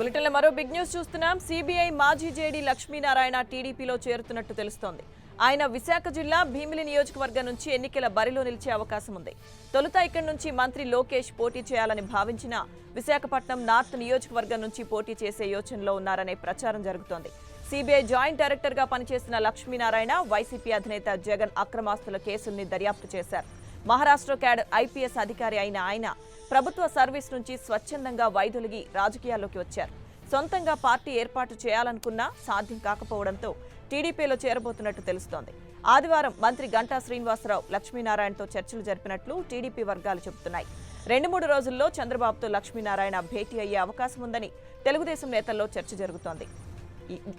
బులెటిన్లో మరో big news చూస్తున్నాం. సిబిఐ మాజీ జేడీ లక్ష్మీనారాయణ టీడీపీలో చేరుతున్నట్టు తెలుస్తోంది. ఆయన విశాఖ జిల్లా భీమిలి నియోజకవర్గం నుంచి ఎన్నికల బరిలో నిలిచే అవకాశం ఉంది. తొలుత ఇక్కడి నుంచి మంత్రి లోకేష్ పోటీ చేయాలని భావించిన విశాఖపట్నం నార్త్ నియోజకవర్గం నుంచి పోటీ చేసే యోచనలో ఉన్నారనే ప్రచారం జరుగుతోంది. సిబిఐ జాయింట్ డైరెక్టర్ గా పనిచేసిన లక్ష్మీనారాయణ వైసీపీ అధినేత జగన్ అక్రమాస్తుల కేసుల్ని దర్యాప్తు చేశారు. మహారాష్ట్ర క్యాడర్ ఐపీఎస్ అధికారి అయిన ఆయన ప్రభుత్వ సర్వీస్ నుంచి స్వచ్ఛందంగా వైదొలిగి రాజకీయాల్లోకి వచ్చారు. సొంతంగా పార్టీ ఏర్పాటు చేయాలనుకున్నా సాధ్యం కాకపోవడంతో టీడీపీలో చేరబోతున్నట్టు తెలుస్తోంది. ఆదివారం మంత్రి గంటా శ్రీనివాసరావు లక్ష్మీనారాయణతో చర్చలు జరిపినట్లు టీడీపీ వర్గాలు చెబుతున్నాయి. 2-3 రోజుల్లో చంద్రబాబుతో లక్ష్మీనారాయణ భేటీ అయ్యే అవకాశం ఉందని తెలుగుదేశం నేతల్లో చర్చ జరుగుతోంది.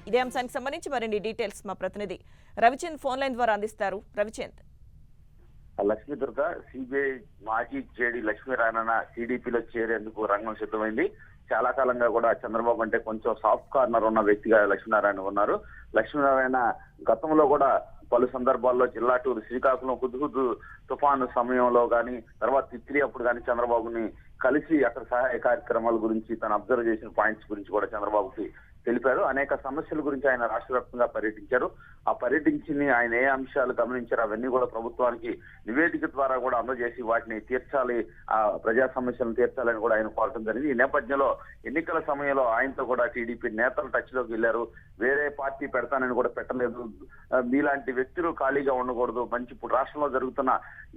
ఇదే అంశానికి సంబంధించి మరిన్ని డీటెయిల్స్ మా ప్రతినిధి రవిచంద్ ఫోన్ లైన్ ద్వారా అందిస్తారు. రవిచంద్, లక్ష్మీదుర్గ సిబిఐ మాజీ జేడీ లక్ష్మీనారాయణ టీడీపీలో చేరేందుకు రంగం సిద్ధమైంది. చాలా కాలంగా కూడా చంద్రబాబు అంటే కొంచెం సాఫ్ట్ కార్నర్ ఉన్న వ్యక్తిగా లక్ష్మీనారాయణ ఉన్నారు. లక్ష్మీనారాయణ గతంలో కూడా పలు సందర్భాల్లో జిల్లా టూర్ శ్రీకాకుళం హుద్హుద్ తుఫాను సమయంలో కానీ తర్వాత తిత్రి అప్పుడు కానీ చంద్రబాబుని కలిసి అక్కడ సహాయ కార్యక్రమాల గురించి తను అబ్జర్వ్ చేసిన పాయింట్స్ గురించి కూడా చంద్రబాబుకి తెలిపారు. అనేక సమస్యల గురించి ఆయన రాష్ట్ర వ్యాప్తంగా పర్యటించారు. ఆ పర్యటించి ఆయన ఏ అంశాలు గమనించారు అవన్నీ కూడా ప్రభుత్వానికి నివేదిక ద్వారా కూడా అందజేసి వాటిని తీర్చాలి, ఆ ప్రజా సమస్యలను తీర్చాలని కూడా ఆయన కోరటం జరిగింది. ఈ నేపథ్యంలో ఎన్నికల సమయంలో ఆయనతో కూడా టీడీపీ నేతలు టచ్ లోకి వెళ్లారు. వేరే పార్టీ పెడతానని కూడా పెట్టలేదు. మీలాంటి వ్యక్తులు ఖాళీగా ఉండకూడదు, మంచి ఇప్పుడు రాష్ట్రంలో జరుగుతున్న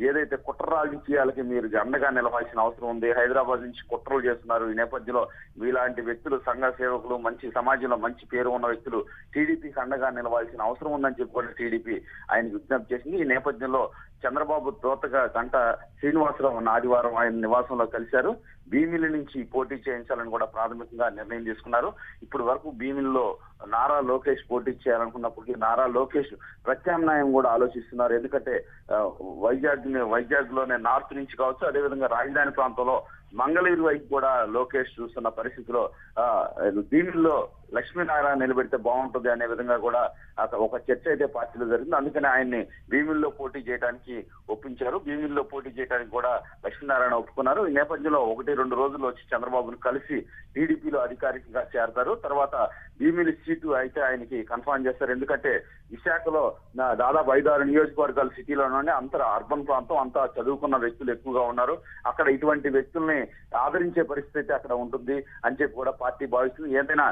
ఏదైతే కుట్ర రాజకీయాలకి మీరు అండగా నిలవాల్సిన అవసరం ఉంది. హైదరాబాద్ నుంచి కుట్రలు చేస్తున్నారు. ఈ నేపథ్యంలో మీలాంటి వ్యక్తులు సంఘ సేవకులు మంచి సమాజంలో మంచి పేరు ఉన్న వ్యక్తులు టీడీపీకి అండగా నిలవాల్సిన అవసరం ఉందని చెప్పి కూడా టీడీపీ ఆయనకు విజ్ఞప్తి చేసింది. ఈ నేపథ్యంలో చంద్రబాబు తోతగా గంటా శ్రీనివాసరావు ఆదివారం ఆయన నివాసంలో కలిశారు. భీమిలి నుంచి పోటీ చేయించాలని కూడా ప్రాథమికంగా నిర్ణయం తీసుకున్నారు. ఇప్పటి వరకు భీమిలిలో నారా లోకేష్ పోటీ చేయాలనుకున్నప్పటికీ నారా లోకేష్ ప్రత్యామ్నాయం కూడా ఆలోచిస్తున్నారు. ఎందుకంటే వైజాగ్ లోనే నార్త్ నుంచి కావచ్చు, అదేవిధంగా రాజధాని ప్రాంతంలో మంగళగిరి వైపు కూడా లోకేష్ చూస్తున్న పరిస్థితిలో భీమిలిలో లక్ష్మీనారాయణ నిలబెడితే బాగుంటుంది అనే విధంగా కూడా ఒక చర్చ అయితే పార్టీలో జరిగింది. అందుకని ఆయన్ని భీమిలిలో పోటీ చేయడానికి ఒప్పించారు. భీమిలిలో పోటీ చేయడానికి కూడా లక్ష్మీనారాయణ ఒప్పుకున్నారు. ఈ నేపథ్యంలో 1-2 రోజుల్లో వచ్చి చంద్రబాబును కలిసి టీడీపీలో అధికారికంగా చేరతారు. తర్వాత భీమిలి సీటు అయితే ఆయనకి కన్ఫర్మ్ చేస్తారు. ఎందుకంటే విశాఖలో దాదాపు 5-6 నియోజకవర్గాలు సిటీలోనే అంతా అర్బన్ ప్రాంతం, అంతా చదువుకున్న వ్యక్తులు ఎక్కువగా ఉన్నారు. అక్కడ ఇటువంటి వ్యక్తుల్ని ఆదరించే పరిస్థితి అక్కడ ఉంటుంది అని చెప్పి కూడా పార్టీ భావిస్తుంది. ఏదైనా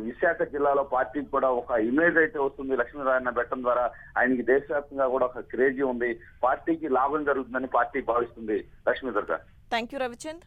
విశాఖ జిల్లాలో పార్టీకి కూడా ఒక ఇమేజ్ అయితే వస్తుంది. లక్ష్మీనారాయణ పెట్టడం ద్వారా ఆయనకి దేశవ్యాప్తంగా కూడా ఒక క్రేజీ ఉంది. పార్టీకి లాభం జరుగుతుందని పార్టీ భావిస్తుంది. లక్ష్మీదుర్గ. Thank you Ravichand.